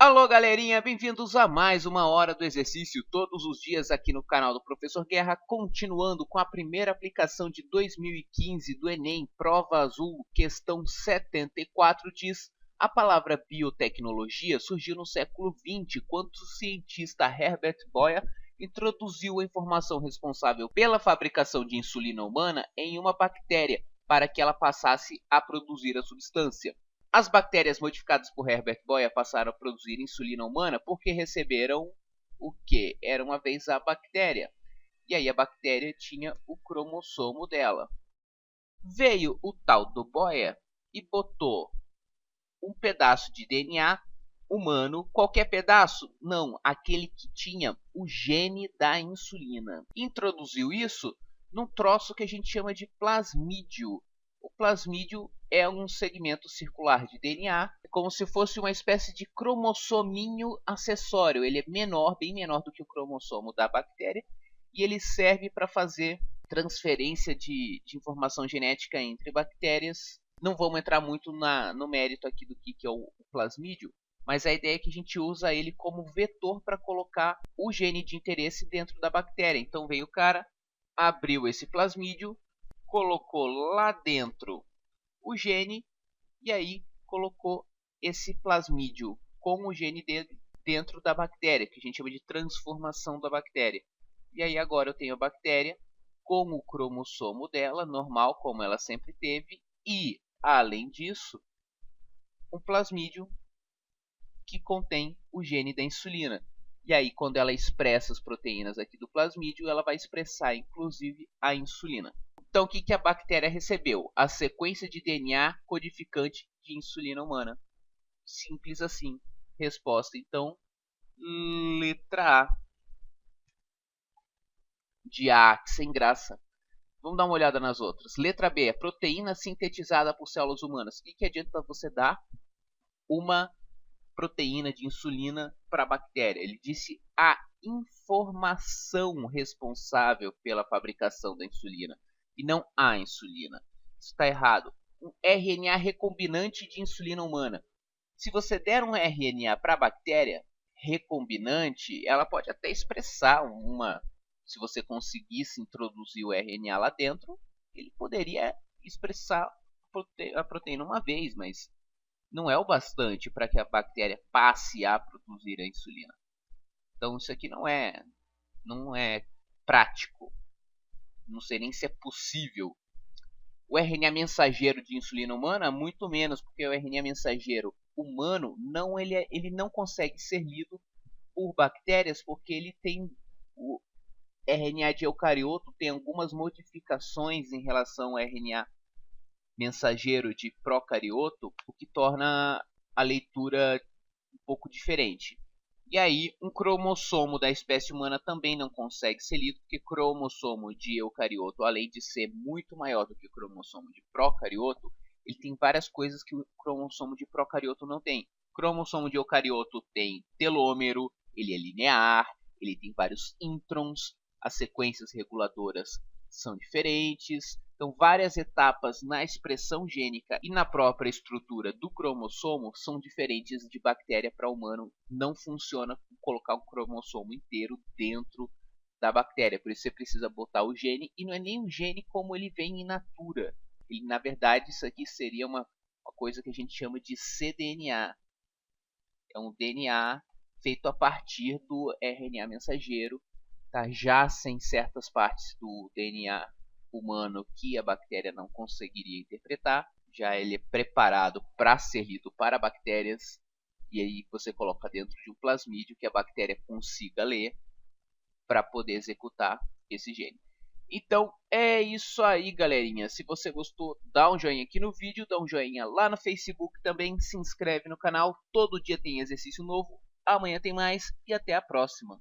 Alô galerinha, bem-vindos a mais uma hora do exercício todos os dias aqui no canal do Professor Guerra, continuando com a primeira aplicação de 2015 do Enem, prova azul, questão 74 diz: a palavra biotecnologia surgiu no século XX, quando o cientista Herbert Boyer introduziu a informação responsável pela fabricação de insulina humana em uma bactéria, para que ela passasse a produzir a substância. As bactérias modificadas por Herbert Boyer passaram a produzir insulina humana porque receberam o que? Era uma vez a bactéria. E aí a bactéria tinha o cromossomo dela. Veio o tal do Boyer e botou um pedaço de DNA humano. Qualquer pedaço? Não, aquele que tinha o gene da insulina. Introduziu isso num troço que a gente chama de plasmídio. O plasmídio é um segmento circular de DNA, é como se fosse uma espécie de cromossominho acessório. Ele é menor, bem menor do que o cromossomo da bactéria, e ele serve para fazer transferência de informação genética entre bactérias. Não vamos entrar muito no mérito aqui do que é o plasmídio, mas a ideia é que a gente usa ele como vetor para colocar o gene de interesse dentro da bactéria. Então veio o cara, abriu esse plasmídio, colocou lá dentro o gene e aí colocou esse plasmídio com o gene dentro da bactéria, que a gente chama de transformação da bactéria. E aí agora eu tenho a bactéria com o cromossomo dela, normal, como ela sempre teve, e, além disso, um plasmídio que contém o gene da insulina. E aí, quando ela expressa as proteínas aqui do plasmídio, ela vai expressar, inclusive, a insulina. Então, o que a bactéria recebeu? A sequência de DNA codificante de insulina humana. Simples assim. Resposta, então, letra A. De A, que sem graça. Vamos dar uma olhada nas outras. Letra B, proteína sintetizada por células humanas. O que adianta você dar uma proteína de insulina para a bactéria? Ele disse a informação responsável pela fabricação da insulina e não a insulina. Isso está errado. Um RNA recombinante de insulina humana. Se você der um RNA para a bactéria recombinante, ela pode até expressar uma. Se você conseguisse introduzir o RNA lá dentro, ele poderia expressar a proteína uma vez, mas não é o bastante para que a bactéria passe a produzir a insulina. Então isso aqui não é prático. Não sei nem se é possível. O RNA mensageiro de insulina humana, muito menos, porque o RNA mensageiro humano ele não consegue ser lido por bactérias, porque ele tem o RNA de eucarioto tem algumas modificações em relação ao RNA mensageiro de procarioto, o que torna a leitura um pouco diferente. E aí, um cromossomo da espécie humana também não consegue ser lido, porque cromossomo de eucarioto, além de ser muito maior do que o cromossomo de procarioto, ele tem várias coisas que o cromossomo de procarioto não tem. O cromossomo de eucarioto tem telômero, ele é linear, ele tem vários introns, as sequências reguladoras são diferentes. Então, várias etapas na expressão gênica e na própria estrutura do cromossomo são diferentes de bactéria para humano. Não funciona colocar um cromossomo inteiro dentro da bactéria. Por isso você precisa botar o gene, e não é nem o gene como ele vem in natura. Ele, na verdade, isso aqui seria uma coisa que a gente chama de cDNA. É um DNA feito a partir do RNA mensageiro, tá? Já sem certas partes do DNA humano que a bactéria não conseguiria interpretar. Já ele é preparado para ser lido para bactérias, e aí você coloca dentro de um plasmídio que a bactéria consiga ler para poder executar esse gene. Então é isso aí, galerinha. Se você gostou, dá um joinha aqui no vídeo, dá um joinha lá no Facebook também, se inscreve no canal. Todo dia tem exercício novo, amanhã tem mais e até a próxima.